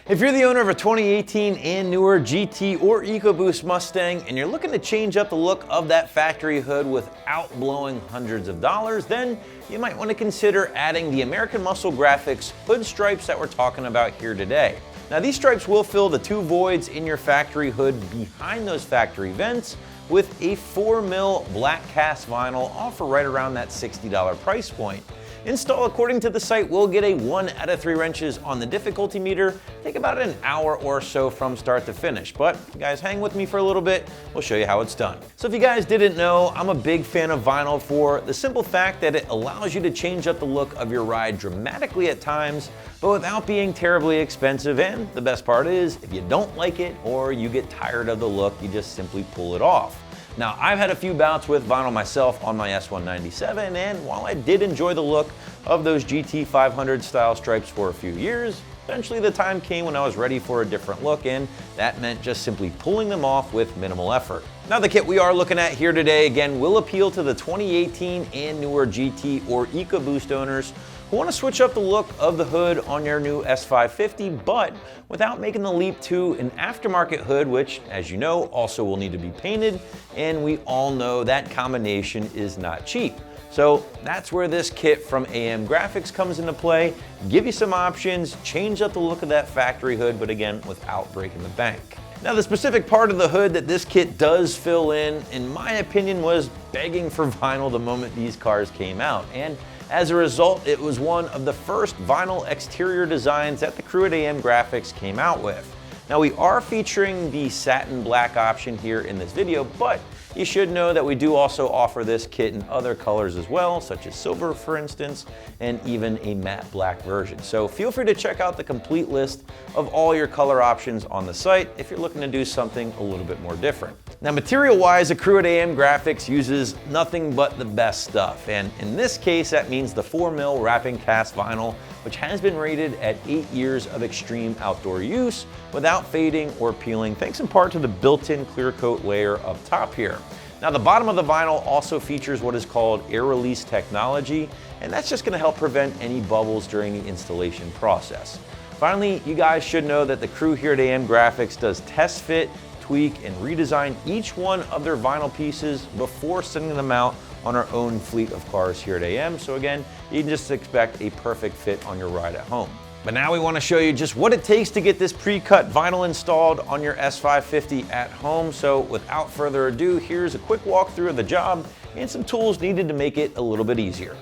If you're the owner of a 2018 and newer GT or EcoBoost Mustang and you're looking to change up the look of that factory hood without blowing hundreds of dollars, then you might want to consider adding the American Muscle Graphics hood stripes that we're talking about here today. Now, these stripes will fill the two voids in your factory hood behind those factory vents with a 4mm black cast vinyl, all for right around that $60 price point. Install according to the site will get a 1 out of 3 wrenches on the difficulty meter. Take about an hour or so from start to finish. But if you guys hang with me for a little bit, we'll show you how it's done. So if you guys didn't know, I'm a big fan of vinyl for the simple fact that it allows you to change up the look of your ride dramatically at times, but without being terribly expensive. And the best part is, if you don't like it or you get tired of the look, you just simply pull it off. Now, I've had a few bouts with vinyl myself on my S197, and while I did enjoy the look of those GT500 style stripes for a few years, eventually the time came when I was ready for a different look, and that meant just simply pulling them off with minimal effort. Now, the kit we are looking at here today, again, will appeal to the 2018 and newer GT or EcoBoost owners who want to switch up the look of the hood on your new S550, but without making the leap to an aftermarket hood, which, as you know, also will need to be painted, and we all know that combination is not cheap. So that's where this kit from AM Graphics comes into play. Give you some options, change up the look of that factory hood, but again, without breaking the bank. Now, the specific part of the hood that this kit does fill in my opinion, was begging for vinyl the moment these cars came out. And as a result, it was one of the first vinyl exterior designs that the crew at AM Graphics came out with. Now, we are featuring the satin black option here in this video, but you should know that we do also offer this kit in other colors as well, such as silver, for instance, and even a matte black version. So feel free to check out the complete list of all your color options on the site if you're looking to do something a little bit more different. Now, material-wise, the crew at AM Graphics uses nothing but the best stuff, and in this case, that means the 4mm wrapping cast vinyl, which has been rated at 8 years of extreme outdoor use without fading or peeling, thanks in part to the built-in clear coat layer up top here. Now, the bottom of the vinyl also features what is called air release technology, and that's just going to help prevent any bubbles during the installation process. Finally, you guys should know that the crew here at AM Graphics does test fit, tweak, and redesign each one of their vinyl pieces before sending them out on our own fleet of cars here at AM. So again, you can just expect a perfect fit on your ride at home. But now we want to show you just what it takes to get this pre-cut vinyl installed on your S550 at home. So without further ado, here's a quick walkthrough of the job and some tools needed to make it a little bit easier.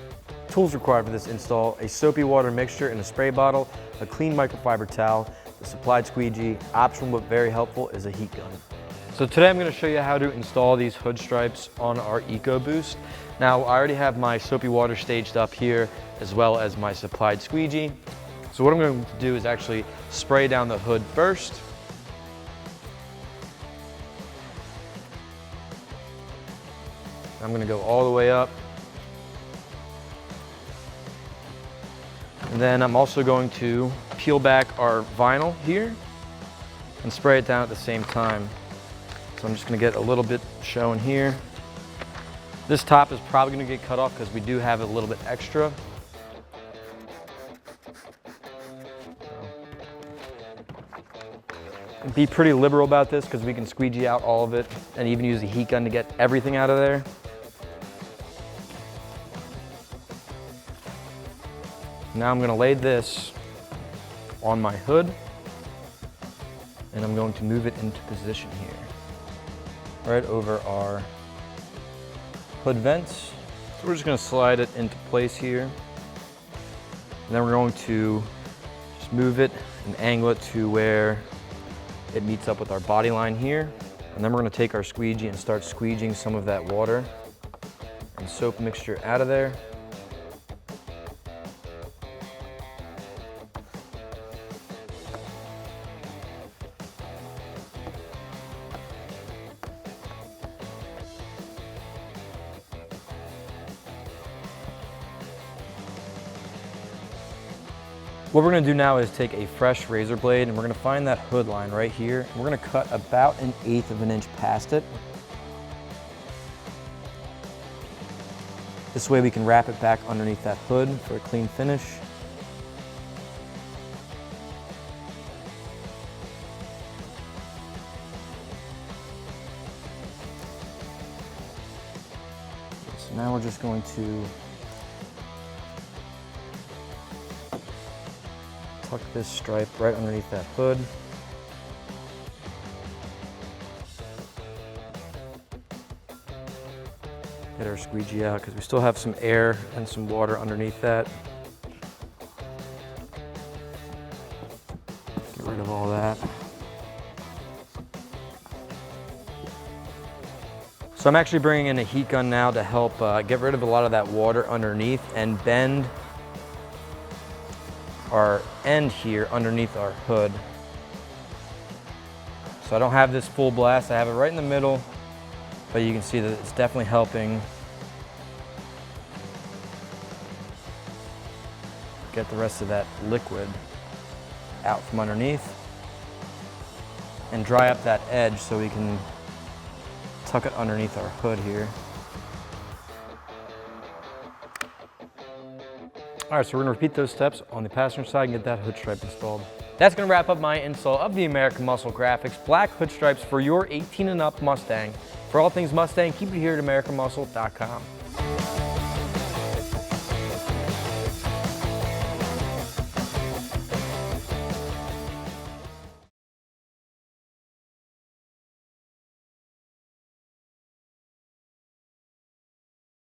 Tools required for this install: a soapy water mixture in a spray bottle, a clean microfiber towel, the supplied squeegee. Optional but very helpful is a heat gun. So today I'm going to show you how to install these hood stripes on our EcoBoost. Now, I already have my soapy water staged up here, as well as my supplied squeegee. So what I'm going to do is actually spray down the hood first. I'm going to go all the way up. And then I'm also going to peel back our vinyl here and spray it down at the same time. So I'm just going to get a little bit shown here. This top is probably going to get cut off because we do have a little bit extra. Be pretty liberal about this because we can squeegee out all of it and even use a heat gun to get everything out of there. Now I'm going to lay this on my hood and I'm going to move it into position here, right over our hood vents. So we're just going to slide it into place here. And then we're going to just move it and angle it to where it meets up with our body line here. And then we're going to take our squeegee and start squeegeeing some of that water and soap mixture out of there. What we're going to do now is take a fresh razor blade and we're going to find that hood line right here. We're going to cut about 1/8 of an inch past it. This way we can wrap it back underneath that hood for a clean finish. Now we're just going to tuck this stripe right underneath that hood. Get our squeegee out because we still have some air and some water underneath that. Get rid of all that. So I'm actually bringing in a heat gun now to help get rid of a lot of that water underneath and bend our end here underneath our hood. So I don't have this full blast, I have it right in the middle, but you can see that it's definitely helping get the rest of that liquid out from underneath and dry up that edge so we can tuck it underneath our hood here. All right, so we're gonna repeat those steps on the passenger side and get that hood stripe installed. That's gonna wrap up my install of the American Muscle Graphics black hood stripes for your 18 and up Mustang. For all things Mustang, keep it here at AmericanMuscle.com.